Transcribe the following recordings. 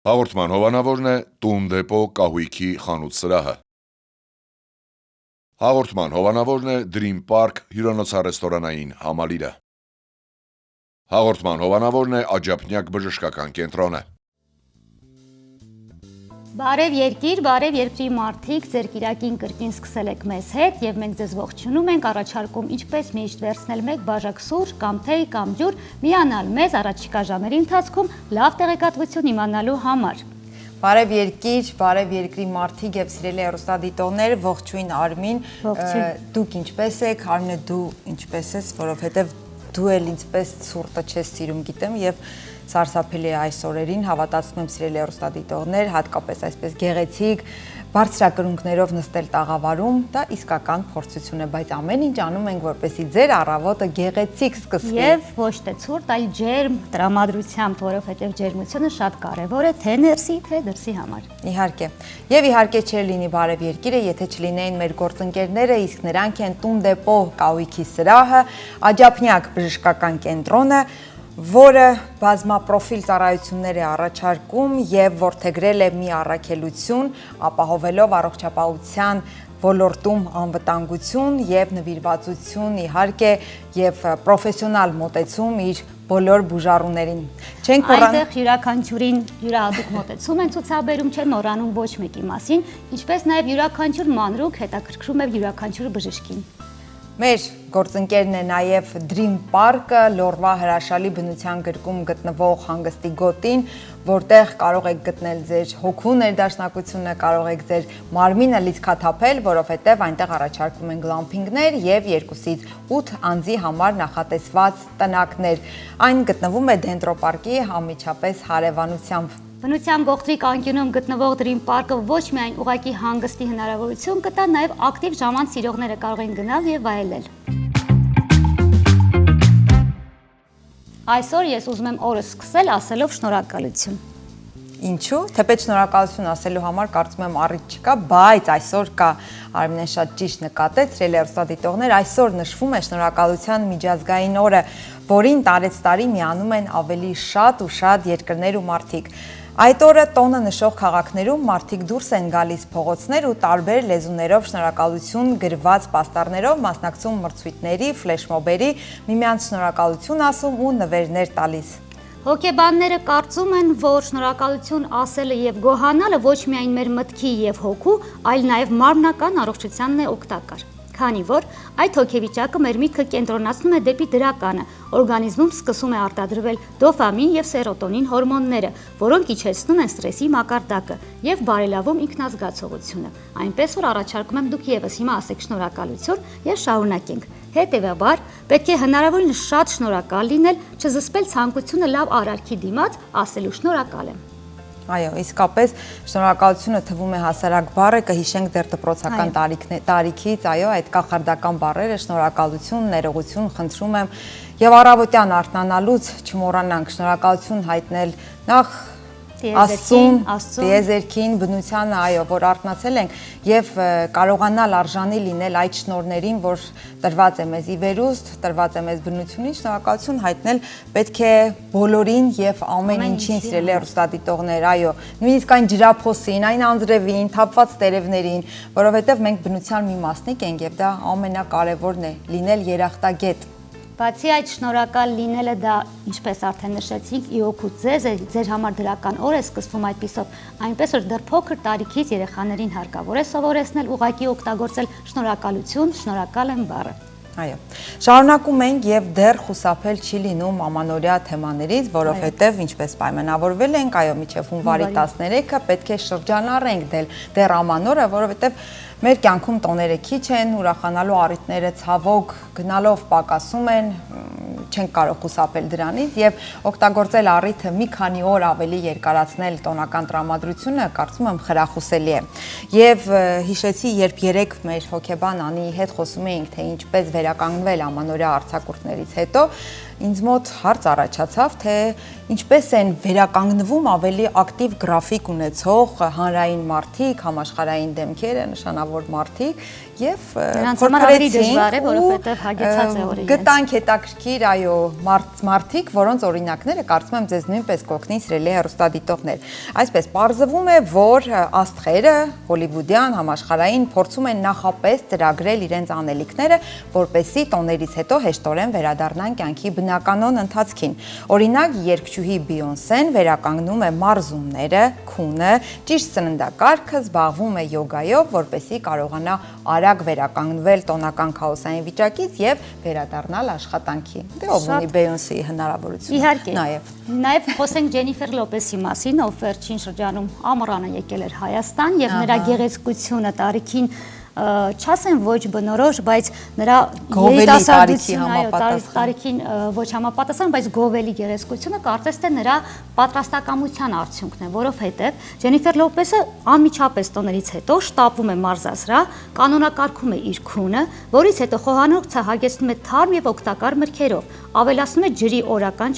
Հաղորդման հովանավորն է «Տուն դեպո» կահույքի խանութ սրահը։ Հաղորդման հովանավորն է Dream Park հյուրանոցառեստորանային համալիրը։ Հաղորդման հովանավորն է Աջափնյակ բժշկական կենտրոնը։ Բարև երկիր, բարև երկրի մարդիկ, ձեր կիրակին կրկին սկսել եք մեզ հետ եւ մենք ձեզ ողջունում ենք, առաջարկում ինչպես միշտ վերցնել մեկ բաժակ սուրճ կամ թեյ կամ ջուր, միանալ մեզ առաջիկա ժամերի ընթացքում լավ տեղեկատվություն իմանալու համար։ Բարև երկիր, բարև երկրի մարդիկ եւ սիրելի հեռուստադիտողներ, ողջույն Արմին, դուք ինչպես եք, Արմինե դու ինչպես ես, որովհետեւ դու էլ ինձպես ցուրտը չես սիրում գիտեմ եւ սարսափելի է այս օրերին, հավատացնում եմ սիրելի հեռուստադիտողներ, հատկապես այսպես գեղեցիկ բարձրակրունկներով նստել տաղավարում, դա իսկական փորձություն է, բայց ամեն ինչ անում ենք, որպեսզի ձեր առավոտը գեղեցիկ սկսվի։ Եվ ոչ թե ցուրտ, այլ ջերմ տրամադրությամբ, որովհետև ջերմությունը շատ կարևոր է թե ներսի, թե դրսի համար։ Իհարկե։ Եվ իհարկե չէր լինի բարև երկիրը, եթե չլինեին մեր գործընկերները, իսկ նրանք են Տուն դեպո կահույքի սրահը, Աջափնյակ բժշկական կենտրոնը, որը բազմապրոֆիլ ծառայություններ է առաջարկում եւ որդեգրել է մի առաքելություն, ապահովելով առողջապահության ոլորտում անվտանգություն եւ նվիրվածություն իհարկե եւ պրոֆեսիոնալ մոտեցում իր բոլոր բուժառուներին։ Այնտեղ յուրաքանչյուրին յուրահատուկ մոտեցում են ցուցաբերում, չեն մոռանում ոչ մեկի մասին, ինչպես նաեւ յուրաքանչյուր մանրուք հետաքրքրում է յուրաքանչյուր բժշկին։ Մեր գործընկերն է նաև Dream Park-ը, Լորվա հրաշալի բնության գրկում գտնվող հանգստի գոտին, որտեղ կարող եք գտնել ձեր հոգու ներդաշնակությունը, կարող եք ձեր մարմինը լիցքաթափել, որովհետև այնտեղ առաջարկվում են գլամփինգներ եւ 2-ից 8 անձի համար նախատեսված տնակներ։ Այն գտնվում է Դենտրոպարկի անմիջապես հարևանությամբ։ Բնության գողտրիկ անկյունում գտնվող Dream Park-ը ոչ միայն ուղղակի հանգստի հնարավորություն կտա, նաև ակտիվ ժամանց սիրողները կարող են գնալ եւ վայելել։ Այսօր ես ուզում եմ օրս սկսել ասելով շնորհակալություն։ Ինչու՞, թեպետ շնորհակալություն ասելու համար կարծում եմ առիթ չկա, բայց այսօր կա, Արմինեն շատ ճիշտ նկատեց, սիրելի հեռուստադիտողներ, այսօր նշվում է շնորհակալության միջազգային օրը, որին տարեցտարի միանում են ավելի շատ ու շատ երկրներ ու մարդիկ։ Այդ օրը տոնը նշող քաղաքներում մարդիկ դուրս են գալիս փողոցներ ու տարբեր լեզուներով շնորհակալություն գրված պաստառներով մասնակցում մրցույթների, ֆլեշմոբերի, միմյանց շնորհակալություն ասում ու նվերներ տալիս։ Հոգեբանները կարծում են, որ շնորհակալություն ասելը եւ գոհանալը ոչ միայն մեր մտքի եւ հոգու, այլ նաեւ մարմնական առողջությանն է օգտակար։ Քանի որ այդ հոգեվիճակը մեր միտքը կենտրոնացնում է դեպի դրականը, օրգանիզմում սկսում է արտադրվել դոֆամին եւ սերոտոնին հորմոնները, որոնք իջեցնում են սթրեսի մակարդակը եւ բարելավում ինքնազգացողությունը։ Այնպես որ առաջարկում եմ դուք եւս հիմա ասեք շնորհակալություն եւ շարունակենք։ Հետևաբար պետք է հնարավորինս շատ շնորհակալ լինել, չզսպել ցանկությունը լավ արարքի դիմաց, ասելու շնորհակալ եմ։ Այո, իսկապես շնորհակալությունը թվում է հասարակ բառ է, կհիշենք դեռ դպրոցական տարիքից, այո, այդ կախարդական բառերը շնորհակալություն, ներողություն, խնդրում եմ եւ առավոտյան արթնանալուց չմոռանանք շնորհակալություն հայտնել նախ Աստծուն, տիեզերքին, բնությանը, այո, որ արթնացել ենք եւ կարողանալ արժանի լինել այդ շնորհներին, որ տրված է մեզ ի վերուստ, տրված է մեզ բնությունից, շնորհակալություն հայտնել պետք է բոլորին եւ ամեն ինչին, սիրելի հեռուստադիտողներ, այո, նույնիսկ այն ջրափոսին, այն անձրևին, թափված տերևներին, որովհետեւ մենք բնության մի մասնիկ ենք եւ դա ամենակարևորն է՝ լինել երախտագետ։ Բացի այդ շնորհակալ լինելը դա, ինչպես արդեն նշեցինք, ի օգուտ ձեզ է, ձեր համար դրական օր է սկսվում այդպիսով, այնպես որ դեռ փոքր տարիքից երեխաներին հարկավոր է սովորեցնել ուղղակի օգտագործել շնորհակալություն, շնորհակալ եմ բառը։ Այո, շարունակում ենք եւ դեռ խուսափել չի լինում ամանորյա թեմաներից, որովհետեւ ինչպես պայմանավորվել ենք, այո, մինչեւ հունվարի 13-ը պետք է շրջանառենք դեռ ամանորը, որովհետեւ մեր կյանքում տոները քիչ են, ուրախանալու առիթները ցավոք գնալով պակասում են, չենք կարող խուսափել դրանից եւ օգտագործել առիթը մի քանի օր ավելի երկարացնել տոնական տրամադրությունը, կարծում եմ խրախուսելի է։ Եվ հիշեցի, երբ երեք մեր հոգեբան Անիի հետ խոսում էինք, թե ինչպես վերականգնվել ամանորյա արձակուրդներից հետո, ինձ մոտ հարց առաջացավ, թե ինչպես են վերականգնվում ավելի ակտիվ գրաֆիկ ունեցող հանրային մարդիկ, համաշխարհային դեմքերը, նշանավոր մարդիկ եւ նրանց համար ավելի դժվար է, որովհետեւ հագեցած է օրը իրենց։ Գտանք հետաքրքիր, այո, այո, մարդիկ, որոնց օրինակները կարծում եմ ձեզ նույնպես կօգնի սիրելի հեռուստադիտողներ։ Այսպես պարզվում է, որ աստղերը հոլիվուդյան, համաշխարհային փորձում են նախապես ծրագրել իրենց անելիքները, որպեսզի տոներից հետո հեշտորեն վերադառնան կյանքի բնականոն ընթացքին։ Օրինակ, երգչուհի Բիոնսեն վերականգնում է մարզումները, քունը, ճիշտ սննդակարգը, զբաղվում է յոգայով, որպեսզի կարողանա արագ վերականգնվել տոնական քաոսային վիճակից եւ վերադառնալ աշխատանքի։ Դե ով ունի Բեյոնսեի հնարավորությունը։ Իհարկե։ Նաեւ խոսենք Ջենիֆեր Լոպեսի մասին, ով վերջին շրջանում ամռանը եկել էր Հայաստան եւ նրա գեղեցկությունը տարիքին չասեմ ոչ բնորոշ, բայց նրա տարիքին ոչ համապատասխան, բայց գովելի գեղեցկությունը կարծես թե նրա պատրաստակամության արդյունքն է, որովհետև Ջենիֆեր Լոպեսը անմիջապես տոներից հետո շտապում է մարզասրահ, կանոնակարգում է իր քունը, որից հետո խոհանոցը հագեցնում է թարմ եւ օգտակար մրգերով, ավելացնում է ջրի օրական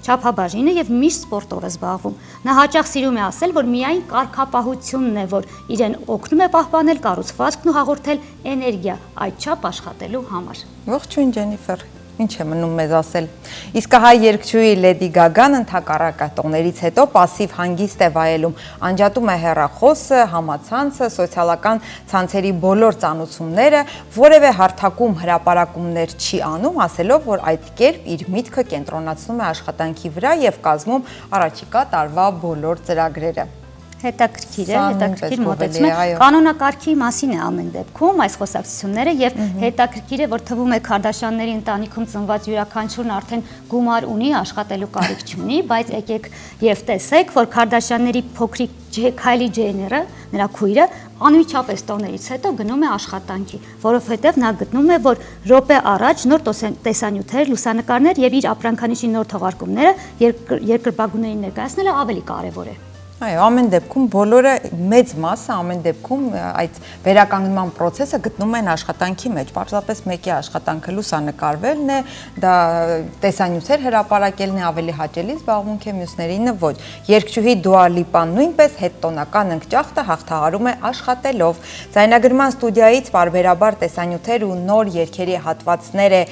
չափաբաժինը եւ միշտ սպորտով է զբաղվում։ Նա հաճախ սիրում է ասել, որ միայն կարգապահությունն է, որ իրեն օգնում է պահպանել կառուցվածքն ու հաղորդել էներգիա այդչափ աշխատելու համար։ Ողջույն Ջենիֆեր, ինչ է մնում մեզ ասել։ Իսկ հայ երգչուհի Լեդի Գագան ընդհակառակը տոներից հետո պասիվ հանգիստ է վայելում, անջատում է հեռախոսը, համացանցը, սոցիալական ցանցերի բոլոր ծանուցումները, որևէ հարթակում հրապարակումներ չի անում, ասելով, որ այդ կերպ իր միտքը կենտրոնացնում է աշխատանքի վրա եւ կազմում առաջիկա տարվա բոլոր ծրագրերը։ Հետաքրքիր մոտեցում է, կանոնակարգի մասին է ամեն դեպքում այս խոսակցությունները եւ հետաքրքիր է, որ թվում է Քարդաշյանների ընտանիքում ծնված յուրաքանչյուրն արդեն գումար ունի, աշխատելու կարիք չունի, բայց եկեք եւ տեսեք, որ Քարդաշյանների փոքրիկ Քայլի Ջեյները, նրա քույրը, անմիջապես տոներից հետո գնում է աշխատանքի, որովհետև նա գտնում է, որ րոպե առաջ նոր տեսանյութեր, լուսանկարներ եւ իր ապրանքանիշի նոր թողարկումները երկրպագուներին ներկայացնելը ավելի կարեւոր է։ Այո, ամեն դեպքում բոլորը մեծ մասը ամեն դեպքում այդ վերականգնման process-ը գտնում են աշխատանքի մեջ, պարզապես մեկի աշխատանքը լուսանկարվելն է, դա տեսանյութեր հրապարակելն է, ավելի հաճելի զբաղմունք է, մյուսներինը ոչ։ Երգչուհի Դուա Լիպան նույնպես հետտոնական ընկճախտը հաղթահարում է աշխատելով։ Ձայնագրման ստուդիայից պարբերաբար տեսանյութեր ու նոր երգերի հատվածներ է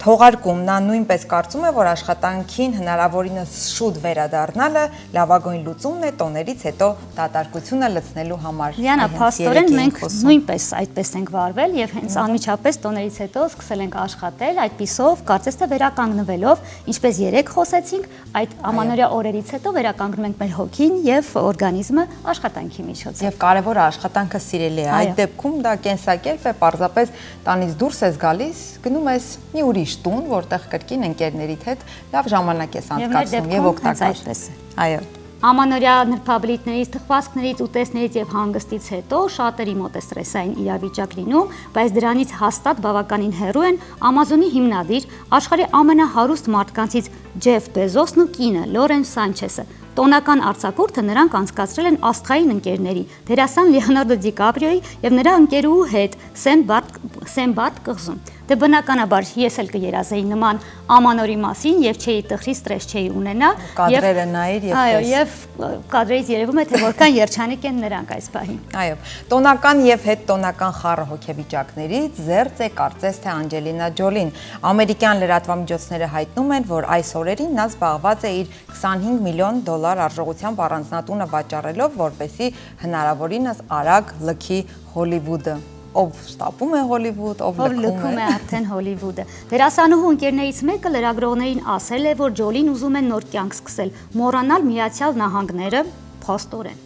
թողարկում, նա նույնպես կարծում է, որ աշխատանքին հնարավորինս շուտ վերադառնալը լավագույն լուծումն է տոներից հետո դատարկությունը լցնելու համար։ Լիանա, փաստորեն մենք նույնպես այդպես ենք վարվել եւ հենց անմիջապես տոներից հետո սկսել ենք աշխատել, այդպիսով կարծես թե վերականգնվելով, ինչպես երեք խոսեցինք, այդ ամանորյա օրերից հետո վերականգնում ենք մեր հոգին եւ օրգանիզմը աշխատանքի միջոցով։ Եվ կարևորը աշխատանքը սիրելի է։ Այդ դեպքում դա կենսակերպ է, պարզապես տանից դուրս ես գալիս, գնում ես մի ուրիշ տուն, որտեղ կրկին ընկերներիդ հետ լավ ժամանակ ես անցկացնում եւ օգտակար։ Այո։ Ամանորյա նրբաբլիթներից, թխվածքներից, ուտեստներից եւ հանգստից հետո շատերի մոտ է ստրեսային իրավիճակ լինում, բայց դրանից հաստատ բավականին հեռու են Amazon-ի հիմնադիր, աշխարհի ամենահարուստ մարդկանցից Ջեֆ Բեզոսն ու կինը Լորեն Սանչեսը։ Տոնական արձակուրդը նրանք անցկացրել են աստղային ընկերների, դերասան Լեոնարդո Դիկապրիոյի եւ նրա ընկերուհու հետ Սեմբարտ կղզում։ Դե բնականաբար ես էլ կերազեի նման ամանորի մասին եւ չէի տխրի ստրես չէի ունենա կադրերը նայիր եւ այո եւ կադրերից երևում է թե որքան երջանիկ են նրանք այս պահին։ Այո, տոնական եւ հետտոնական խառը հոգեվիճակներից զերծ է կարծես թե Անջելինա Ջոլին։ Ամերիկյան լրատվամիջոցները հայտնում են, որ այս օրերին նա զբաղված է իր $25 միլիոն արժողությամբ առանձնատունը վաճառելով, որպեսզի հնարավորինս արագ լքի Հոլիվուդը։ Ով շտապում է Հոլիվուդ, ով լքում է արդեն Հոլիվուդը։ Դերասանուհու ընկերներից մեկը լրագրողներին ասել է, որ Ջոլին ուզում է նոր կյանք սկսել, մոռանալ Միացյալ Նահանգները, փաստորեն։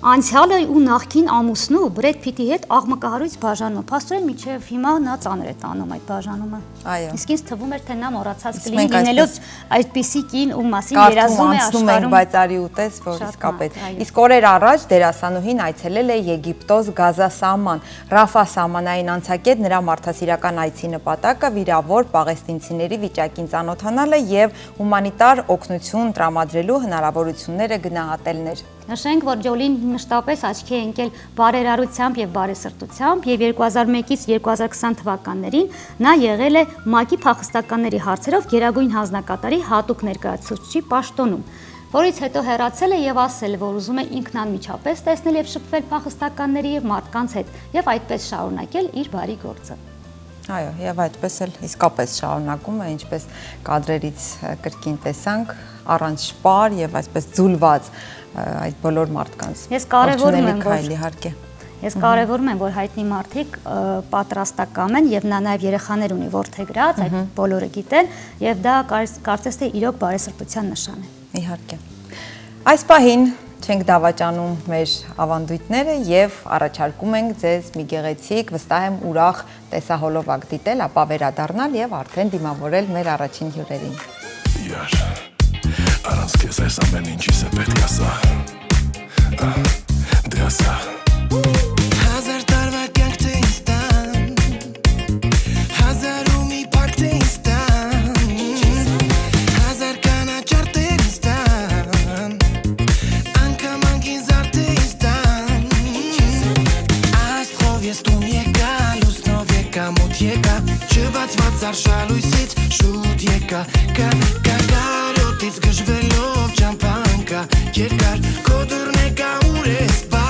Անցյալը ու նախկին ամուսնու Բրեդ Փիթի հետ աղմկահարույց բաժանումը, փաստորեն մինչև հիմա նա ծանր է տանում այդ բաժանումը։ Այո։ Իսկ ինձ թվում էր, թե նա մոռացած կլինի լինելով այդպիսի կին ու մասին երազում է աշխարհում, բայց արի ուտես, որ իսկապես։ Իսկ օրեր առաջ դերասանուհին այցելել է Եգիպտոս Գազա սահման։ Ռաֆա սահմանային անցակետ նրա մարդասիրական այցի նպատակը վիրավոր պաղեստինցիների վիճակին ծանոթանալը եւ հումանիտար օգնություն տրամադրելու հնարավորությունները գնահատելն էր։ Նշենք, որ Ջոլին մշտապես աչքի է ընկել բարերարությամբ եւ բարեսրտությամբ եւ 2001-ից 2020 թվականներին նա եղել է ՄԱԿ-ի փախստականների հարցերով գերագույն հանձնակատարի հատուկ ներկայացուցչի պաշտոնում, որից հետո հեռացել է եւ ասել, որ ուզում է ինքնանմիջապես տեսնել եւ շփվել փախստականների եւ մարդկանց հետ եւ այդպես շարունակել իր բարի գործը։ Այո, եւ այդպես էլ իսկապես շարունակում է, ինչպես կադրերից կրկին տեսանք, առանց շպար եւ այսպես ձուլված այդ բոլոր մարդկանց։ Ես կարևորում եմ, իհարկե։ Ես կարևորում եմ, որ հայտնի մարդիկ պատրաստական են եւ նա նաեւ երեխաներ ունի ворթեգրած, այդ բոլորը գիտեն եւ դա կարծես թե իրոք բարեսրտության նշան է։ Իհարկե։ Այս պահին չենք դավաճանում մեր ավանդույթները եւ առաջարկում ենք ձեզ մի գեղեցիկ, վստահ եմ ուրախ տեսահոլովակ դիտել, ապա վերադառնալ եւ արդեն դիմավորել մեր առաջին հյուրերին։ Яр, առանց քեզ այս ամեն ինչիս է պետք ասա, դե ասա Հազար տարվա կյանք թե ինձ տան, հազար ու մի պարկ թե ինձ տան, հազար կանաչար թե ինձ տան, անգամ անգին զար թե ինձ տան, Աստղով ես տուն եկա, լուսնով եկա, մոտ եկա, չբացված արշալույսից շուտ եկա, կարոտից գժվելով ճամփան կա, երկար քո դուրն եկա ուր ես բա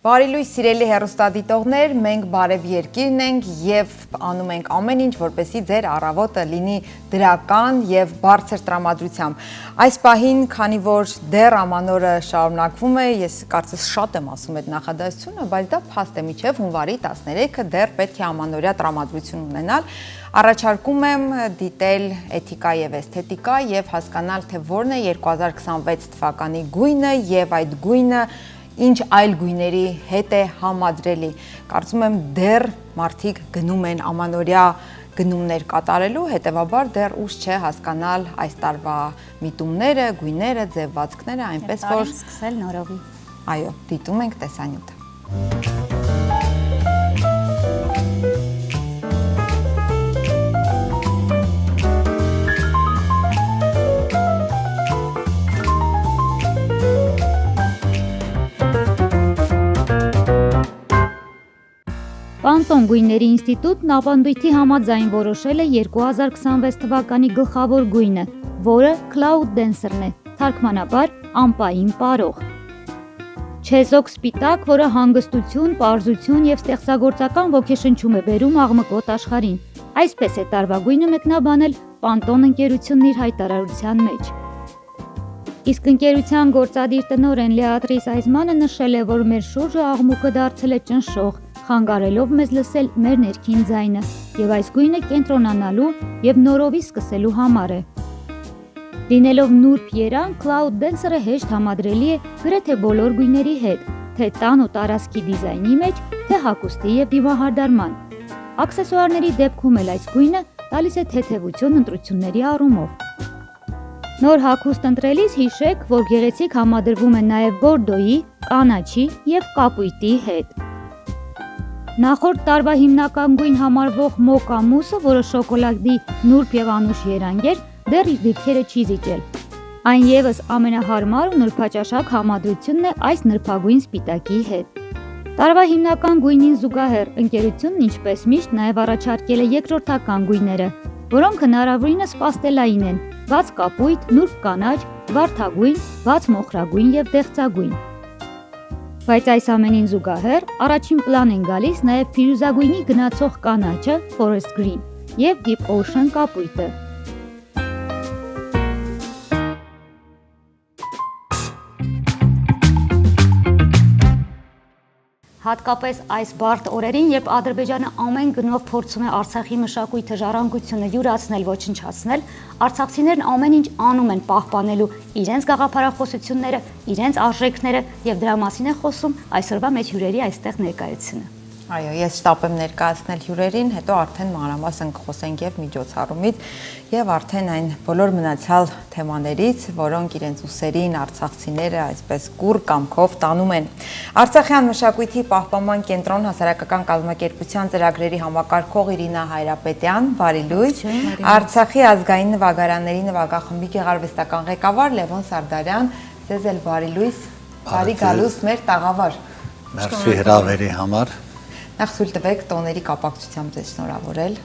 Բարի լույս սիրելի հեռուստադիտողներ, մենք Բարև Երկիրն ենք եւ անում ենք ամեն ինչ, որպեսզի ձեր առավոտը լինի դրական եւ բարձր տրամադրությամբ։ Այս պահին, քանի որ դեռ ամանորը շարունակվում է, ես կարծես շատ եմ ասում այդ նախադասությունը, բայց դա փաստ է, մինչեւ հունվարի 13-ը դեռ պետք է ամանորյա տրամադրություն ունենալ։ Առաջարկում եմ դիտել էթիկա եւ էսթետիկա եւ հասկանալ, թե որն է 2026 թվականի գույնը եւ այդ գույնը ինչ այլ գույների հետ է համադրելի։ Կարծում եմ դեռ մարդիկ գնում են ամանորյա գնումներ կատարելու, հետևաբար դեռ ուշ չէ հասկանալ այս տարվա միտումները, գույները, ձևվածքները, այնպես որ սկսել նորովի։ Այո, դիտում ենք տեսանյութը։ Պարոն Պանտոն գույների ինստիտուտն ավանդույթի համաձայն որոշել է 2026 թվականի գլխավոր գույնը, որը Cloud Dancer-ն է, թարգմանաբար ամպային պարող։ Չեզոք սպիտակ, որը հանգստություն, պարզություն եւ ստեղծագործական ոգեշնչում է բերում աղմկոտ աշխարհին։ Այսպես է տարվա գույնը մեկնաբանել Պանտոն ընկերությունն իր հայտարարության մեջ։ Իսկ ընկերության գործադիր տնօրեն Լեատրիս Այզմանը նշել է, որ մեր շուրջը աղմուկը դարձել է ճնշող, խանգարելով մեզ լսել մեր ներքին ձայնը, եւ այս գույնը կենտրոնանալու եւ նորովի սկսելու համար է։ Լինելով նուրբ երան, Cloud Dancer-ը հեշտ համադրելի է գրեթե բոլոր գույների հետ, թե տան ու տարածքի դիզայնի մեջ, թե հագուստի եւ դիմահարդարման։ Աքսեսուարների դեպքում էլ այս գույնը տալիս է թեթևություն ընտրությունների առումով։ Նոր հագուստ ընտրելիս հիշեք, որ գեղեցիկ համադրվում է նաև բորդոյի, կանաչի եւ կապույտի հետ։ Նախորդ տարվա հիմնական գույն համարվող մոկա մուսը, որը շոկոլադի նուրբ եւ անուշ երանգ էր, դեռ իր դիրքերը չի զիջել։ Այն եւս ամենահարմար ու նրբաճաշակ համադրությունն է այս նրբագույն սպիտակի հետ։ Տարվա հիմնական գույնին զուգահեռ ընկերությունն ինչպես միշտ նաև առաջարկել է երկրորդական գույները, որոնք հնարավորինս պաստելային են՝ բաց կապույտ, նուրբ կանաչ, վարդագույն, բաց մոխրագույն եւ դեղցագույն։ Բայց այս ամենին զուգահեռ առաջին պլան են գալիս նաև փիրուզագույնի գնացող կանաչը, Forest Green, եւ Deep Ocean կապույտը։ Հատկապես այս բարդ օրերին, երբ Ադրբեջանը ամեն գնով փորձում է Արցախի մշակույթը, ժառանգությունը յուրացնել, ոչնչացնել, արցախցիներն ամեն ինչ անում են պահպանելու իրենց գաղափարախոսությունները, իրենց արժեքները եւ դրա մասին է խոսում այսօրվա մեր հյուրերի այստեղ ներկայությունը։ Այո, ես շտապ եմ ներկայացնել հյուրերին, հետո արդեն մանրամասն կխոսենք եւ միջոցառումից եւ արդեն այն բոլոր մնացյալ թեմաներից, որոնք իրենց ուսերին արցախցիները այսպես կուռ կամքով տանում են։ Արցախյան մշակույթի պահպանման կենտրոն հասարակական կազմակերպության ծրագրերի համակարգող Իրինա Հայրապետյան, բարի լույս։ Արցախի ազգային նվագարանների նվագախմբի գեղարվեստական ղեկավար Լևոն Սարդարյան, ձեզ էլ բարի լույս։ Բարի գալուստ մեր տաղավար։ Մերսի հրավերի համար։ Նախ ցույց տվեք տոների կապակցությամբ ձեզ շնորհավորել։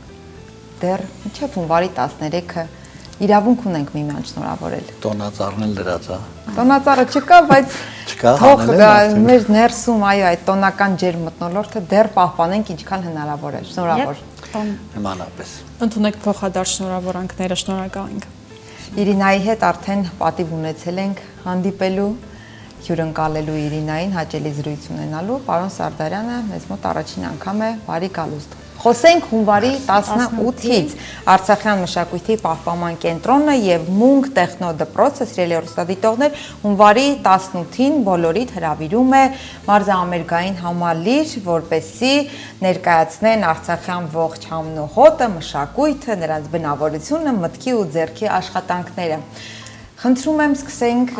Դեռ մինչև հունվարի 13-ը իրավունք ունենք միմյանց շնորհավորել։ Տոնածառն էլ դրած է։ Տոնածառը չկա, բայց Չկա, թող հանել են մեր ներսում, այո, այդ տոնական ջերմ մթնոլորտը դեռ պահպանենք ինչքան հնարավոր է։ Շնորհավոր։ Նմանապես։ Ընդունեք փոխադարձ շնորհավորանքները, շնորհակալ ենք։ Իրինայի հետ արդեն պատիվ ունեցել ենք հանդիպելու, հյուրընկալելու Իրինային, հաճելի զրույց ունենալու։ Պարոն Սարդարյանը մեզ մոտ առաջին անգամ է, բարի գալուստ։ Խոսենք հունվարի 18-ից Արցախյան մշակույթի պահպանման կենտրոնը եւ Մունք տեխնո դպրոցը, սիրելի հեռուստադիտողներ, հունվարի 18-ին բոլորիդ հրավիրում է մարզաամերգային համալիր, որպեսզի ներկայացնեն Արցախյան ողջ համն ու հոտը, մշակույթը, նրանց բնավորությունը, մտքի ու ձեռքի աշխատանքները։ Խնդրում եմ սկսենք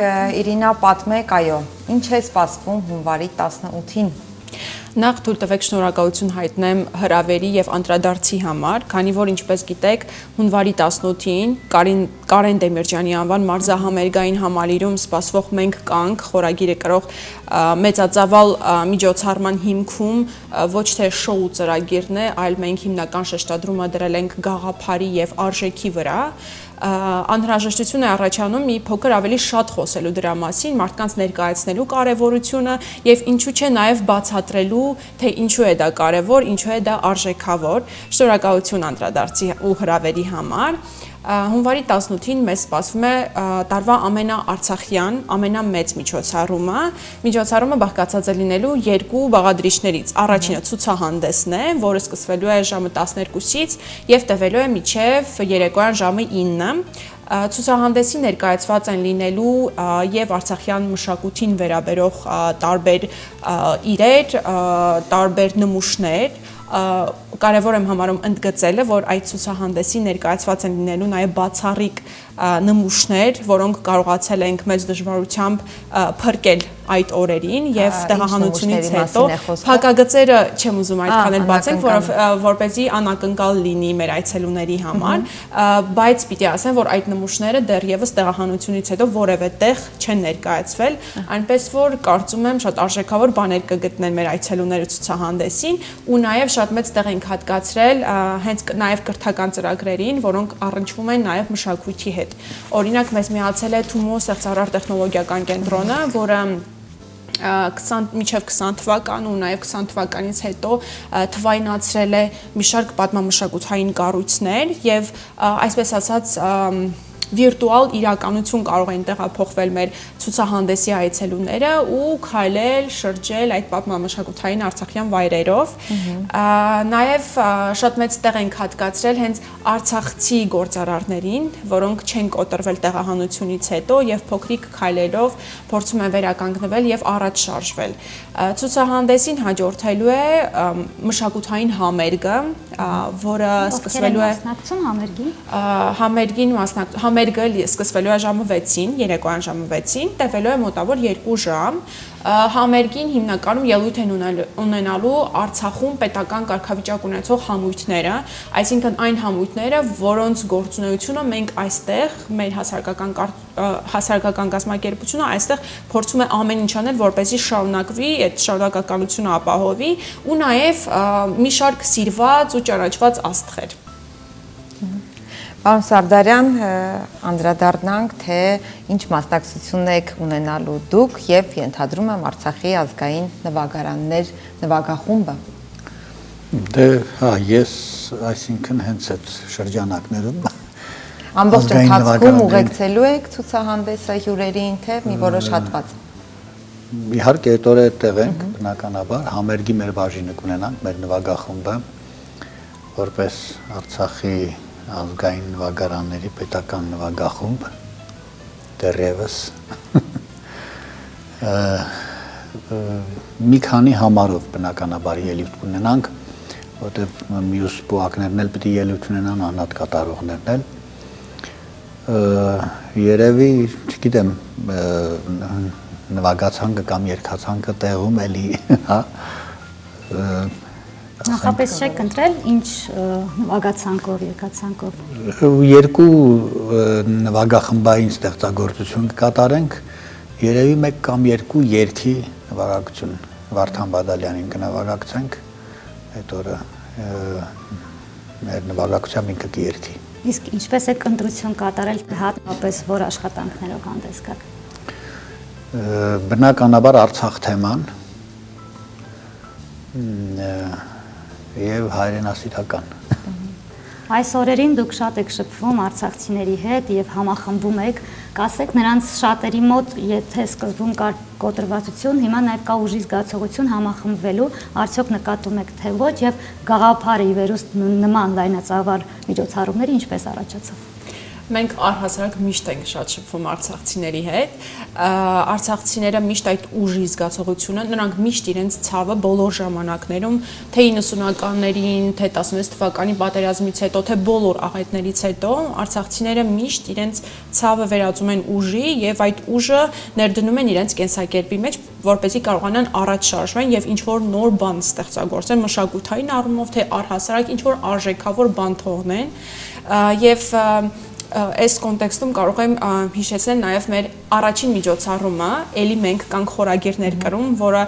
Իրինա պատմեք, այո, ինչ է սպասվում հունվարի 18-ին։ Նախ թույլ տվեք շնորհակալություն հայտնեմ հրավերի եւ անդրադարձի համար, քանի որ ինչպես գիտեք, հունվարի 18-ին Կարեն Դեմիրճյանի անվան մարզահամերգային համալիրում սպասվող Մենք կանք խորագիրը կրող մեծածավալ միջոցառման հիմքում ոչ թե շոու ծրագիրն է, այլ մենք հիմնական շեշտադրումը դրել ենք գաղափարի եւ արժեքի վրա։ Անհրաժեշտություն է առաջանում մի փոքր ավելի շատ խոսելու դրա մասին, մարդկանց ներկայացնելու կարևորությունը եւ ինչու՞ չէ նաեւ բացատրելու, թե ինչու է դա կարևոր, ինչու է դա արժեքավոր։ Շնորհակալություն անդրադարձի ու հրավերի համար։ Հունվարի 18-ին մեզ սպասվում է տարվա ամենաարցախյան, ամենամեծ միջոցառումը։ Միջոցառումը բաղկացած է լինելու երկու բաղադրիչներից։ Առաջինը ցուցահանդեսն է, որը սկսվելու է ժամը 12-ից եւ տևելու է մինչեւ երեկոյան ժամը 9-ը։ Ցուցահանդեսի ներկայացված են լինելու եւ արցախյան մշակույթին վերաբերող տարբեր իրեր, տարբեր նմուշներ։ Կարևոր եմ համարում ընդգծելը, որ այդ ցուցահանդեսի ներկայացված են լինելու նաև բացառիկ նմուշներ, որոնք կարողացել ենք մեծ դժվարությամբ փրկել այդ օրերին եւ տեղահանությունից հետո փակագծերը չեմ ուզում այդքան էլ բացենք, որովհետեւ անակնկալ լինի մեր այցելուների համար, բայց պիտի ասեմ, որ այդ նմուշները դեռևս տեղահանությունից հետո որևէ տեղ չեն ներկայացվել, այնպես որ կարծում եմ շատ արժեքավոր բաներ կգտնեն մեր այցելուները ցուցահանդեսին ու նաեւ շատ մեծ տեղ ենք հատկացրել հենց նաեւ կրթական ծրագրերին, որոնք առնչվում են նաեւ մշակույթի հետ։ Օրինակ մեզ միացել է Թումո ստեղծարար տեխնոլոգիական կենտրոնը, որը մինչև 20 թվական ու նաև 20 թվականից հետո թվայնացրել է մի շարք պատմամշակութային կառույցներ եւ այսպես ասած վիրտուալ իրականություն կարող են տեղափոխվել մեր ցուցահանդեսի այցելուները ու քայլել, շրջել այդ պատմամշակութային արցախյան վայրերով։ Նաև շատ մեծ տեղ ենք հատկացրել հենց արցախցի գործարարներին, որոնք չեն կոտրվել տեղահանությունից հետո եւ փոքրիկ քայլերով փորձում են վերականգնվել եւ առաջ շարժվել։ Ցուցահանդեսին հաջորդելու է մշակութային համերգը, որը սկսվելու է համերգին համերգը սկսվելու է ժամը 6-ին, երեկոյան ժամը 6-ին, տևելու է մոտավոր 2 ժամ։ Համերգին հիմնականում ելույթ են ունենալու Արցախում պետական կարգավիճակ ունեցող համույթները, այսինքն այն համույթները, որոնց գործունեությունը մենք այստեղ մեր հասարակական կազմակերպությունը այստեղ փորձում է ամեն ինչ անել, որպեսզի շարունակվի, այդ շարունակականությունը ապահովի ու նաև մի շարք սիրված ու ճանաչված աստղեր։ Պարոն Սարդարյան, անդրադառնանք, թե ինչ մասնակցություն եք ունենալու դուք եւ ենթադրում եմ Արցախի ազգային նվագարաններ նվագախումբը։ Դե, հա, ես այսինքն հենց այդ շրջանակներում ամբողջ ընթացքում ուղեկցելու եք ցուցահանդեսը հյուրերին, թե մի որոշ հատված։ Իհարկե այդ օրը տեղ ենք, բնականաբար, համերգի մեր բաժինը կունենանք, մեր նվագախումբը, որպես Արցախի ազգային նվագարանների պետական նվագախումբ դեռևս մի քանի համարով բնականաբար ելույթ կունենանք, որտեղ մյուս պոակներն էլ պիտի ելույթ ունենան, անհատ կատարողներն էլ։ Երևի, չգիտեմ, նվագացանկը կամ երգացանկը տեղում էլի, հա, Նախապես չեք ընտրել ինչ նվագացանկով, երգացանկով։ Երկու նվագախմբային ստեղծագործություն կկատարենք, երևի մեկ կամ երկու երգի նվագակցություն Վարդան Բադալյանին կնվագակցենք, այդ օրը մեր նվագակցությամբ ինքը կերգի։ Իսկ ինչպես եք ընտրություն կատարել, հատկապես որ աշխատանքներով հանդես գաք։ Բնականաբար Արցախ թեման եւ հայրենասիրական։ Այս օրերին դուք շատ եք շփվում արցախցիների հետ եւ համախմբում եք, կասեք նրանց շատերի մոտ, եթե սկզբում կար կոտրվածություն, հիմա նաեւ կա ուժի զգացողություն համախմբվելու, արդյոք նկատում եք թե ոչ եւ գաղափարը ի վերուստ նման լայնածավալ միջոցառումների ինչպես առաջացավ։ Մենք առհասարակ միշտ ենք շատ շփվում արցախցիների հետ, արցախցիները միշտ այդ ուժի զգացողությունը, նրանք միշտ իրենց ցավը բոլոր ժամանակներում, թե 90-ականներին, թե 16 թվականի պատերազմից հետո, թե բոլոր աղետներից հետո, արցախցիները միշտ իրենց ցավը վերածում են ուժի եւ այդ ուժը ներդնում են իրենց կենսակերպի մեջ, որպեսզի կարողանան առաջ շարժվեն եւ ինչ որ նոր բան ստեղծագործեն մշակութային առումով, թե առհասարակ ինչ որ արժեքավոր բան թողնեն եւ այս կոնտեքստում կարող եմ հիշեցնել նաև մեր առաջին միջոցառումը, ելի մենք կանք խորագիրներ կրում, որը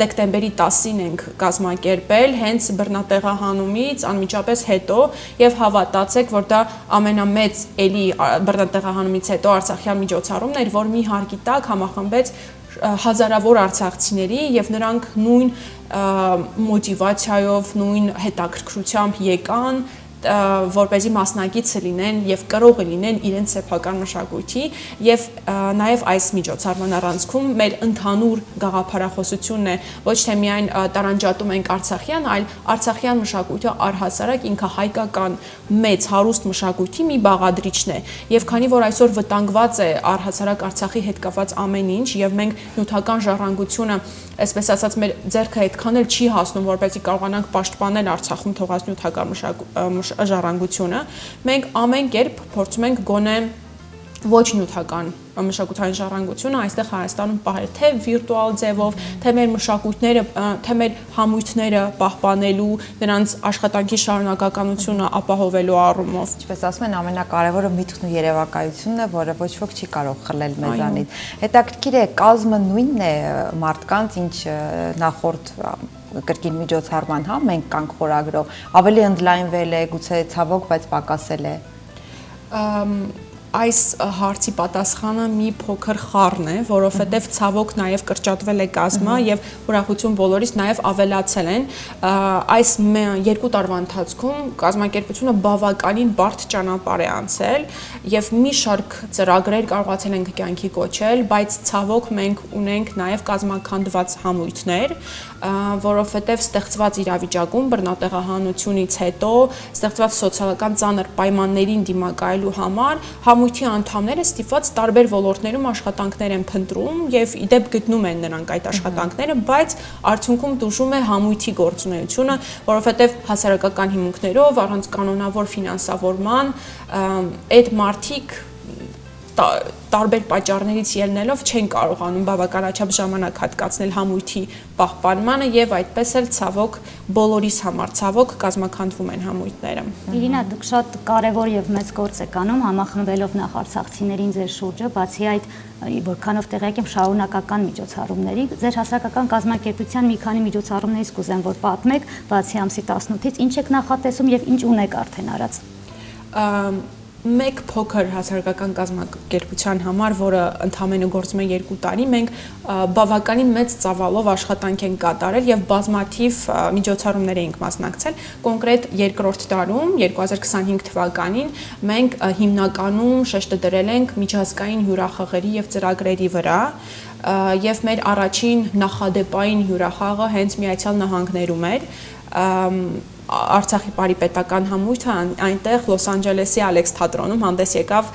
դեկտեմբերի 10-ին ենք կազմակերպել, հենց բռնատեղահանումից անմիջապես հետո եւ հավատացեք, որ դա ամենամեծ ելի բռնատեղահանումից հետո արցախյան միջոցառումն էր, որ մի հարկի տակ համախմբեց հազարավոր արցախցիների եւ նրանք նույն մոտիվացիայով, նույն հետաքրքրությամբ եկան որպեսզի մասնակից լինեն եւ կրող լինեն իրենց սեփական մշակույթի եւ նաեւ այս միջոցառման առանցքում մեր ընդհանուր գաղափարախոսությունն է ոչ թե միայն տարանջատում ենք արցախյան, այլ արցախյան մշակույթը առհասարակ ինքը հայկական մեծ հարուստ մշակույթի մի բաղադրիչն է եւ քանի որ այսօր վտանգված է առհասարակ Արցախի հետ կապված ամեն ինչ եւ մենք նյութական ժառանգությունը այսպես ասած մեր ձեռքը այդքան էլ չի հասնում որպեսզի կարողանանք պաշտպանել Արցախում թողած նյութական ժառանգությունը, մենք ամեն կերպ փորձում ենք գոնե ոչ նյութական մշակութային ժառանգությունը այստեղ Հայաստանում պահել թե վիրտուալ ձևով, թե մեր մշակույթները, թե մեր համույթները պահպանելու, նրանց աշխատանքի շարունակականությունը ապահովելու առումով։ Ինչպես ասում են, ամենակարևորը միտքն ու երևակայությունն է, որը ոչ ոք չի կարող խլել մեզանից։ Հետաքրքիր է, կազմը նույնն է մարդկանց, ինչ նախորդ կրկին միջոցառման, հա, մենք կանք խորագրով, ավելի ընդլայնվել է, գուցե ցավոք, բայց պակասել է։ Այս հարցի պատասխանը մի փոքր խառն է, որովհետև ցավոք նաև կրճատվել է կազմը եւ ուրախություն բոլորիս նաև ավելացել են։ Այս 2 տարվա ընթացքում կազմակերպությունը բավականին բարդ ճանապարհ է անցել եւ մի շարք ծրագրեր կարողացել ենք կյանքի կոչել, բայց ցավոք մենք ունենք նաև կազմաքանդված համույթներ, որովհետև ստեղծված իրավիճակում բռնատեղահանությունից հետո ստեղծված սոցիալական ծանր պայմաններին դիմակայելու համար համույթի անդամները ստիպված տարբեր ոլորտներում աշխատանքներ են փնտրում եւ իդեպ գտնում են նրանք այդ աշխատանքները, բայց արդյունքում դժում է համույթի գործունեությունը, որովհետեւ հասարակական հիմունքներով առանց կանոնավոր ֆինանսավորման այդ մարդիկ տարբեր պատճառներից ելնելով չեն կարողանում բավականաչափ ժամանակ հատկացնել համույթի պահպանմանը եւ այդպես էլ ցավոք բոլորիս համար ցավոք կազմաքանդվում են համույթները։ Իրինա, դուք շատ կարևոր եւ մեծ գործ եք անում համախմբելով նախ արցախցիներին ձեր շուրջը, բացի այդ որքանով տեղյակ եմ շարունակական միջոցառումների, ձեր հասարակական կազմակերպության մի քանի միջոցառումներից կուզեմ որ պատմեք, բացի ամսի 18-ից ինչ եք նախատեսում եւ ինչ ունեք արդեն արած։ Մեկ փոքր հասարակական կազմակերպության համար, որը ընդամենը գործում է 2 տարի, մենք բավականին մեծ ծավալով աշխատանք ենք կատարել եւ բազմաթիվ միջոցառումներ ենք մասնակցել։ Կոնկրետ երկրորդ տարում 2025 թվականին մենք հիմնականում շեշտը դրել ենք միջազգային հյուրախաղերի եւ ծրագրերի վրա եւ մեր առաջին նախադեպային հյուրախաղը հենց Միացյալ Նահանգներում էր։ Արցախի բարի պետական համույթը այնտեղ Լոս Անջելեսի Ալեքս թատրոնում հանդես եկավ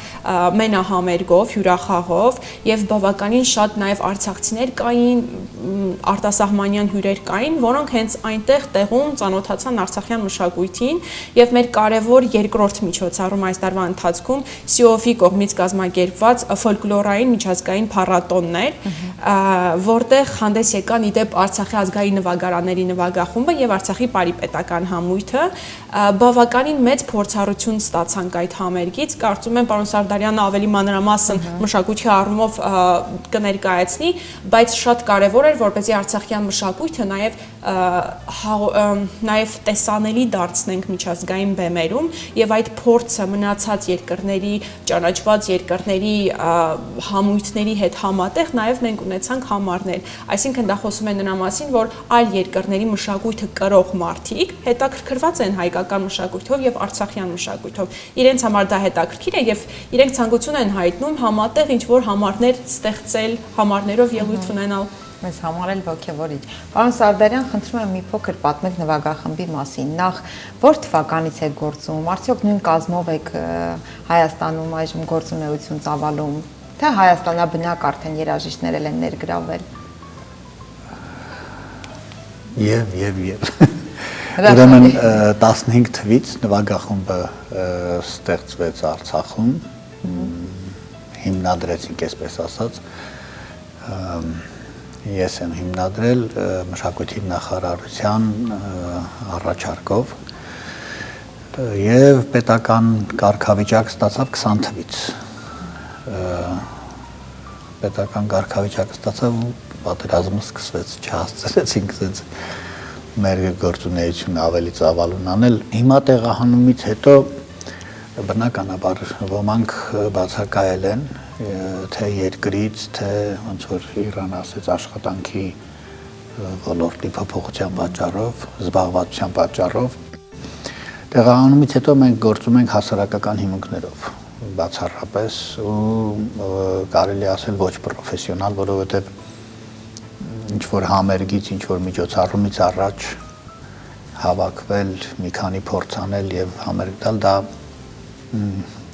մենահամերգով, հյուրախաղով եւ բավականին շատ նաեւ արցախցիներ կային, արտասահմանյան հյուրեր կային, որոնք հենց այնտեղ տեղում ծանոթացան արցախյան մշակույթին եւ մեր կարևոր երկրորդ միջոցառում այս տարվա ընթացքում COF-ի կողմից կազմակերպված ֆոլկլորային միջազգային փառատոնն էր, որտեղ հանդես եկան իդեպ Արցախի ազգային նվագարանների նվագախումբը եւ Արցախի բարի պետական համույթը բավականին մեծ փորձառություն ստացանք այդ համերգից, կարծում եմ պարոն Սարդարյանը ավելի մանրամասն մշակույթի առումով կներկայացնի, բայց շատ կարևոր էր, որպեսզի արցախյան մշակույթը նաև տեսանելի դարձնենք միջազգային բեմերում եւ այդ փորձը մնացած երկրների, ճանաչված երկրների համույթների հետ համատեղ նաև մենք ունեցանք համարներ, այսինքն դա խոսում է նրա մասին, որ այլ երկրների մշակույթը կրող մարդիկ հետաքրքրված են հայկական մշակույթով եւ արցախյան մշակույթով։ Իրենց համար դա հետաքրքիր է եւ իրենք ցանկություն են հայտնում համատեղ ինչ որ համարներ ստեղծել, համարներով ելույթ ունենալ։ Մեզ համարել ոգևորիչ։ Պարոն Սարդարյան, խնդրում եմ մի փոքր պատմեք նվագախմբի մասին։ Նախ որ թվականից եք գործում, արդյոք նույն կազմով եք Հայաստանում այժմ գործունեություն ծավալում, թե հայաստանաբնակ արդեն երաժիշտներ են ներգրավել։ Եվ Ուրեմն 15 թվից նվագախումբը ստեղծվեց Արցախում, հիմնադրեցինք, այսպես ասած, ես եմ հիմնադրել մշակույթի նախարարության առաջարկով եւ պետական կարգավիճակ ստացավ 20 թվից։ Պետական կարգավիճակ ստացավ ու պատերազմը սկսվեց, չհասցրեցինք այդպես մեր գործունեությունը ավելի ծավալուն անել։ Հիմա տեղահանումից հետո բնականաբար ոմանք բացակայել են, թե երկրից, թե ոնց որ Իրան ասեց աշխատանքի ոլորտի փոփոխության պատճառով, զբաղվածության պատճառով։ Տեղահանումից հետո մենք գործում ենք հասարակական հիմունքներով, բացառապես ու կարելի ասել ոչ պրոֆեսիոնալ, որովհետև ինչ որ համերգից, ինչ որ միջոցառումից առաջ հավաքվել, մի քանի փորձ անել եւ համերգ տալ, դա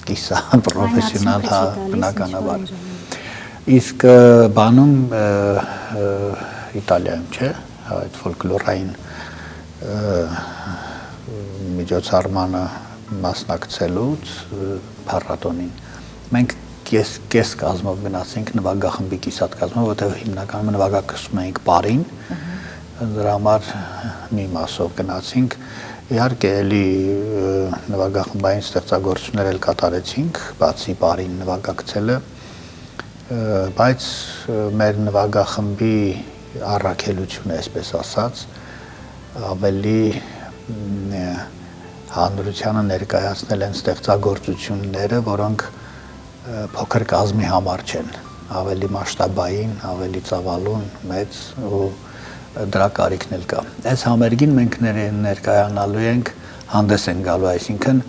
կիսա պրոֆեսիոնալ հա բնականաբար։ Իսկ բանում Իտալիայում չէ, այդ ֆոլկլորային միջոցառմանը մասնակցելուց փառատոնին մենք կես կազմով գնացինք նվագախմբի կիսատ կազմով, որտեղ հիմնականում նվագակցում էինք բարին, դրա համար մի մասով գնացինք, իհարկե էլի նվագախմբային ստեղծագործություններ էլ կատարեցինք, բացի բարին նվագակցելը, բայց մեր նվագախմբի առաքելությունը, այսպես ասած, ավելի հանրությանը ներկայացնել են ստեղծագործությունները, որոնք փոքր կազմի համար չեն, ավելի մասշտաբային, ավելի ծավալուն, մեծ ու դրա կարիքն էլ կա։ Այս համերգին մենք ներկայանալու ենք, հանդես ենք գալու, այսինքն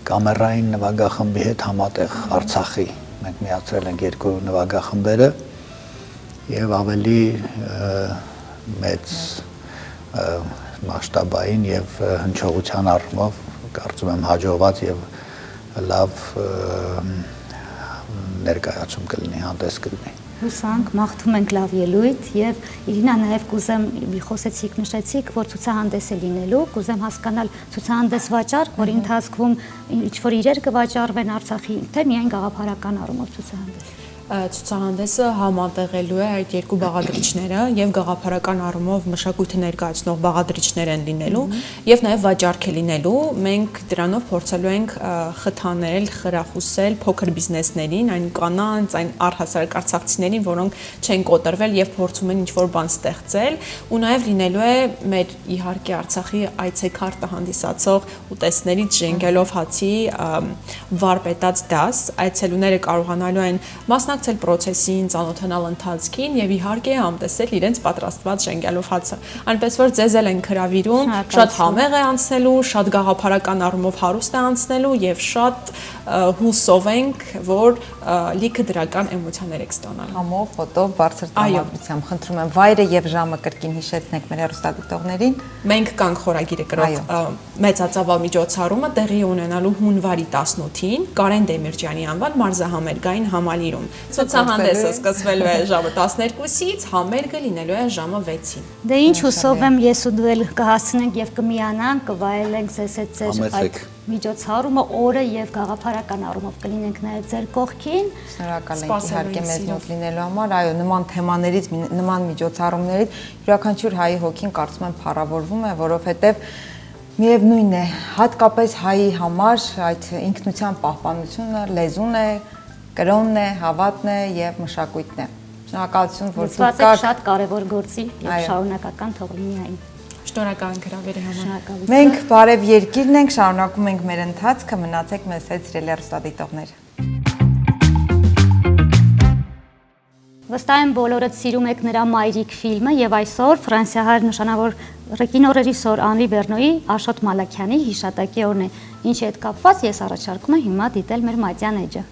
կամերային նվագախմբի հետ համատեղ Արցախի մենք միացրել ենք երկու նվագախմբերը եւ ավելի մեծ մասշտաբային եւ հնչողության առումով կարծում եմ հաջողված եւ լավ ներկայացում կլինի, հանդես կլինի։ Հուսանք, մաղթում ենք լավ ելույթ եւ Իրինա նաեւ կուզեմ խոսեցիք, նշեցիք, որ ցուցահանդես է լինելու, կուզեմ հասկանալ ցուցահանդես վաճառք, որի ընթացքում ինչ որ իրեր կվաճառվեն Արցախի, թե միայն գաղափարական առումով ցուցահանդես։ Ցուցահանդեսը համատեղելու է այդ երկու բաղադրիչները եւ գաղափարական առումով մշակույթը ներկայացնող բաղադրիչներ են լինելու եւ նաեւ վաճառք է լինելու։ Մենք դրանով փորձելու ենք խթանել, խրախուսել փոքր բիզնեսներին, այն կանանց, այն առհասարակ արցախցիներին, որոնք չեն կոտրվել եւ փորձում են ինչ-որ բան ստեղծել, ու նաեւ լինելու է մեր իհարկե Արցախի այցեքարտը հանդիսացող ուտեստներից ժենգելով հացի վարպետաց դաս։ Այցելուները կարողանալու են մասնակցել պրոցեսին, ծանոթանալ ընթացքին եւ իհարկե համտեսել իրենց պատրաստված ժենգյալով հացը։ Այնպես որ ձեզ էլ են հրավիրում, շատ համեղ է անցնելու, շատ գաղափարական առումով հարուստ է անցնելու եւ շատ հուսով ենք, որ լիքը դրական էմոցիաներ եք ստանալու։ Համով, ֆոտո, բարձր տրամադրությամբ խնդրում եմ վայրը եւ ժամը կրկին հիշեցնեք մեր հեռուստադիտողներին։ Մենք կանք խորագիրը կրող մեծածավալ միջոցառումը տեղի ունենալու հունվարի 18-ին Կարեն Դեմիրճյանի անվան մարզահամերգային համալիրում։ Ցուցահանդեսը սկսվելու է ժամը 12-ից, համերգը լինելու է ժամը 6-ին։ Դե ինչ հուսով եմ ես ու դու էլ կհասցնենք եւ կմիանանք, կվայելենք ձեզ հետ այդ միջոցառումը օրը եւ գաղափարական առումով կլինենք նաեւ ձեր կողքին։ Շնորհակալ ենք իհարկե մեզնով լինելու համար, այո, նման թեմաներից, նման միջոցառումներից յուրաքանչյուր հայի հոգին կարծում եմ փառավորվում է, որովհետեւ միևնույն է, հատկապես հայի համար այդ ինքնության պահպանությունը լեզուն է, կրոնն է, հավատն է եւ մշակույթն է։ Շնորհակալություն, որ դուք կաք շատ կարեւոր գործի եւ շարունակական թողնի միայն։ Շնորհակալ ենք հրավերի համար։ Մենք բարև երկիրն ենք, շարունակում ենք մեր ընթացքը, մնացեք մեզ հետ սիրելի հեռուստադիտողներ։ Վստահ եմ բոլորդ սիրում եք նրա մայրիկ ֆիլմը եւ այսօր ֆրանսիահայ նշանավոր կինոռեժիսոր Անրի Վերնոյի Աշոտ Մալաքյանի հիշատակի օրն է, ինչի հետ կապված ես առաջարկում եմ հիմա դիտել մեր Մատյան էջը։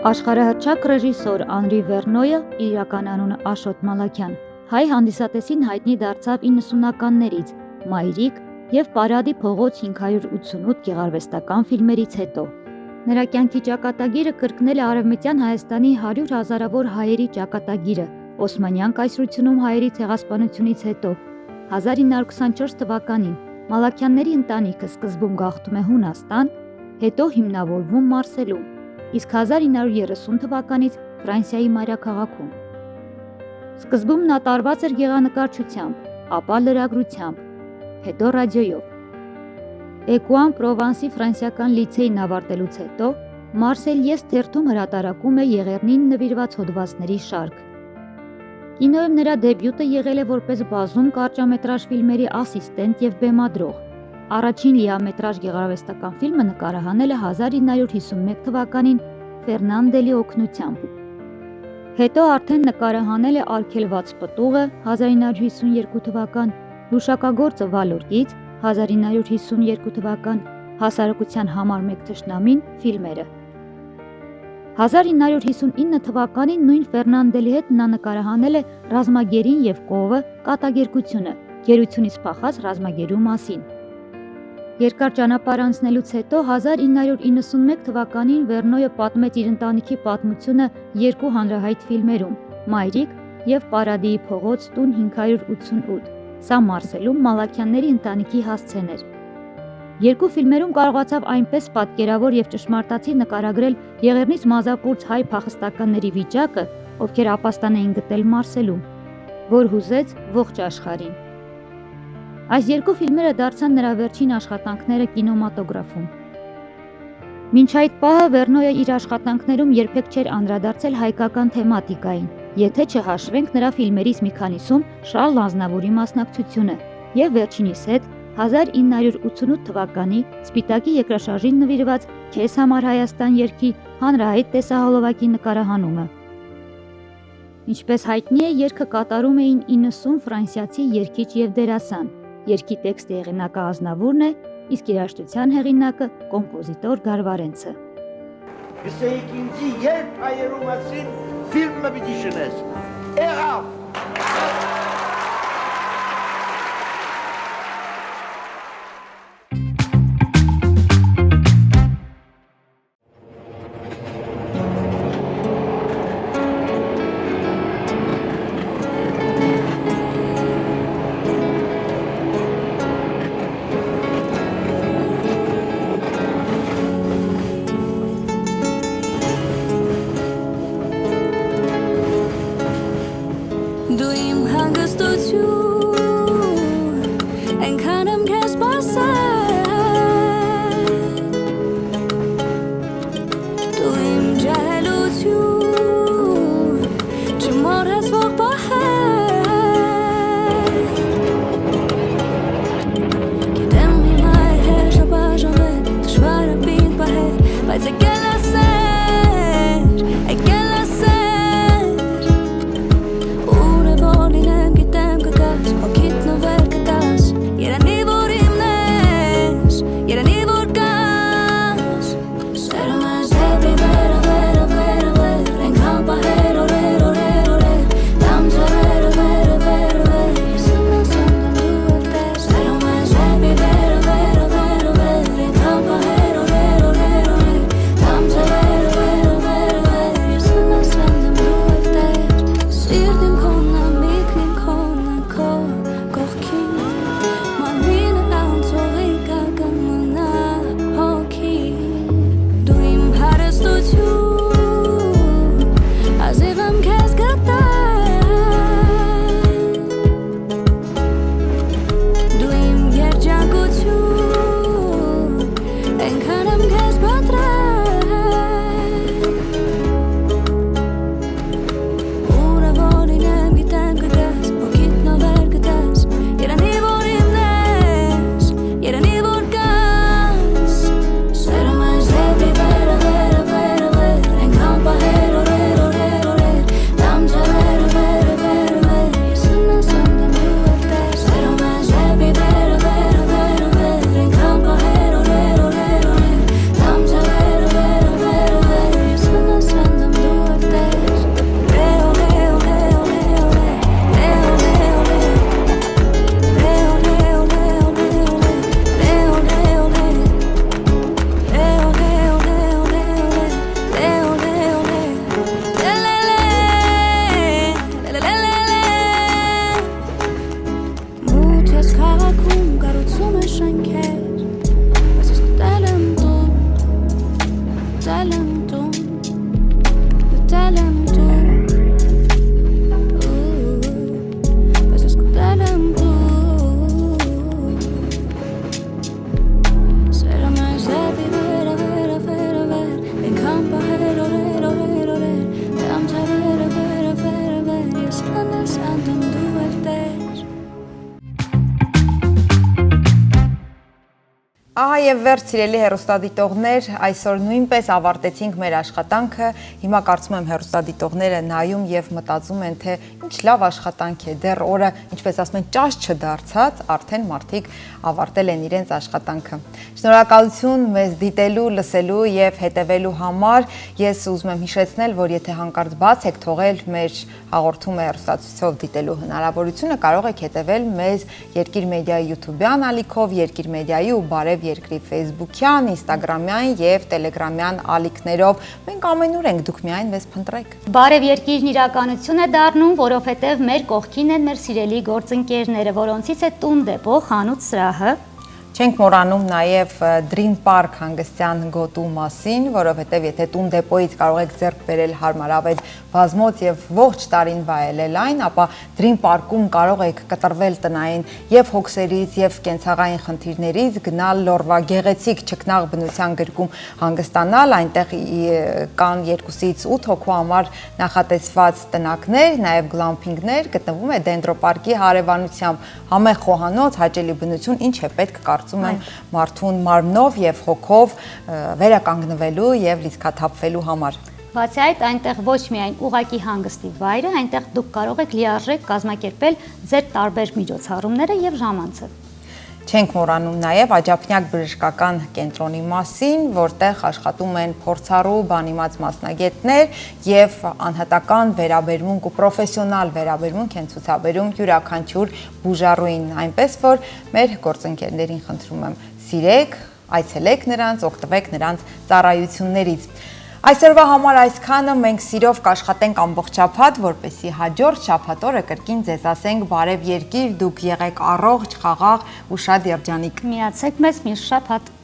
Աշխարհահռչակ ռեժիսոր Անրի Վերնոյը, իրական անունը Աշոտ Մալաքյան, հայ հանդիսատեսին հայտնի դարձավ 90-ականներից, Մայրիկ եւ Պարադի փողոց 588 գեղարվեստական ֆիլմերից հետո։ Նրա կյանքի ճակատագիրը կրկնել է Արևմտյան Հայաստանի 100 հազարավոր հայերի ճակատագիրը Օսմանյան կայսրությունում հայերի ցեղասպանությունից հետո 1924 թվականին Մալաքյանների ընտանիքը սկզբում գաղթում է Հունաստան, հետո հիմնավորվում Մարսելում, իսկ 1930 թվականից Ֆրանսիայի մայրաքաղաքում։ Սկզբում նա տարված էր գեղանկարչությամբ, ապա լրագրությամբ, հետո ռադիոյով։ Էկուան Պրովանսի ֆրանսիական լիցեին ավարտելուց հետո Մարսելիես թերթում հրատարակում է եղեռնին նվիրված հոդվածների շարք։ Կինոյում նրա դեբյուտը եղել է որպես բազում կարճամետրաժ ֆիլմերի ասիստենտ եւ բեմադրող։ Առաջին լիամետրաժ գեղարվեստական ֆիլմը նկարահանել է 1951 թվականին Ֆերնանդելի օգնությամբ։ Հետո արդեն նկարահանել է Արգելված պտուղը 1952 թվական, Հուշակագործը Վալորկից 1952 թվական, Հասարակության համար մեկ թշնամին ֆիլմերը։ 1959 թվականին նույն Ֆերնանդելի հետ նա նկարահանել է Ռազմագերին եւ կովը կատակերգությունը, գերությունից փախած ռազմագերու մասին։ Երկար ճանապարհ անցնելուց հետո 1991 թվականին Վերնոյը պատմեց իր ընտանիքի պատմությունը երկու հանրահայտ ֆիլմերում՝ Մայրիկ եւ Պարադիի փողոց տուն 588։ Սա Մարսելում Մալաքյանների ընտանիքի հասցեն էր։ Երկու ֆիլմերում կարողացավ այնպես պատկերավոր եւ ճշմարտացի նկարագրել Եղեռնից մազապուրց հայ փախստականների վիճակը, ովքեր ապաստան էին գտել Մարսելում, որ հուզեց ողջ աշխարհին։ Այս երկու ֆիլմերը դարձան նրա վերջին աշխատանքները կինոմատոգրաֆում։ Մինչ այդ պահը Վերնոյը իր աշխատանքներում երբեք չէր անդրադարձել հայկական թեմատիկային, եթե չհաշվենք նրա ֆիլմերից մի քանիսում Շարլ Ազնավուրի մասնակցությունը եւ վերջինիս հետ 1988 թվականի Սպիտակի երկրաշարժին նվիրված «Քեզ համար Հայաստան» երգի հանրահայտ տեսահոլովակի նկարահանումը։ Ինչպես հայտնի է, երգը կատարում էին 90 ֆրանսիացի երգիչ եւ դերասան։ Երգի տեքստի հեղինակը Ազնավուրն է, իսկ երաժշտության հեղինակը կոմպոզիտոր Գարվարենցը։ Գսեիք ինձի երբ հայերու մասին ֆիլմը պիտի շնես։ Եղավ։ Դու իմ հանգստություն, այնքան եմ քեզ սպասել, դու իմ ջահելություն, չմոռացվող պահել, գիտեմ հիմա է հեշտ բաժանվել, դժվար է պինդ պահել, բայց եկել է սեր, եկել է սեր, Ահա եւ վերջ սիրելի հեռուստադիտողներ, այսօր նույնպես ավարտեցինք մեր աշխատանքը։ Հիմա կարծում եմ հեռուստադիտողները նայում եւ մտածում են, թե ինչ լավ աշխատանք է, դեռ օրը, ինչպես ասում են, ճաշ չդարձած, արդեն մարդիկ ավարտել են իրենց աշխատանքը։ Շնորհակալություն մեզ դիտելու, լսելու եւ հետեւելու համար։ Ես ուզում եմ հիշեցնել, որ եթե հանկարծ բաց եք թողել մեր հաղորդումը հեռուստացույցով դիտելու հնարավորությունը, կարող եք հետևել մեզ Երկիր մեդիայի YouTube-յան ալիքով, Երկիր մեդիայի ու Բարև Երկրի Facebook-յան, Instagram-յան եւ Telegram-յան ալիքներով։ Մենք ամենուր ենք, դուք միայն մեզ փնտրեք։ Բարև Երկիրն իրականություն է դառնում, որովհետեւ մեր կողքին են մեր սիրելի գործընկերները, որոնցից է Տուն Դեպո, խանութ սրահը, Չենք մոռանում նաև Dream Park հանգստյան գոտու մասին, որովհետև եթե տուն դեպոյից կարող եք ձեռք բերել հարմարավետ բազմոց եւ ողջ տարին վայելել այն, ապա Dream Park-ում կարող եք կտրվել տնային եւ հոգսերից եւ կենցաղային խնդիրներից, գնալ Լորվա գեղեցիկ ճկնաղ բնության գրկում հանգստանալ, այնտեղ կան 2-ից 8 հոգու համար նախատեսված տնակներ, նաև գլամփինգներ, գտնվում է Դենդրոպարկի հարևանությամբ, համեղ խոհանոց, հաճելի բնություն, ինչ է պետք կարծում եմ մարդուն մարմնով եւ հոգով վերականգնվելու եւ լիցքաթափվելու համար։ Բացի այդ, այնտեղ ոչ միայն ուղակի հանգստի վայր է, այնտեղ դուք կարող եք լիարժեք կազմակերպել ձեր տարբեր միջոցառումները եւ ժամանցը։ Չենք մոռանում նաև Աջափնյակ բժշկական կենտրոնի մասին, որտեղ աշխատում են փորձառու բանիմաց մասնագետներ եւ անհատական վերաբերմունք ու պրոֆեսիոնալ վերաբերմունք են ցուցաբերում յուրաքանչյուր բուժառուին, այնպես որ մեր գործընկերներին խնդրում եմ սիրեք, այցելեք նրանց, օգտվեք նրանց ծառայություններից։ Այսօրվա համար այսքանը, մենք սիրով կաշխատենք ամբողջապատ, որպեսզի հաջորդ շաբաթ օրը կրկին ձեզ ասենք բարև երկիր, դուք եղեք առողջ, խաղաղ ու շատ երջանիկ։ Միացեք մեզ մյուս շաբաթ։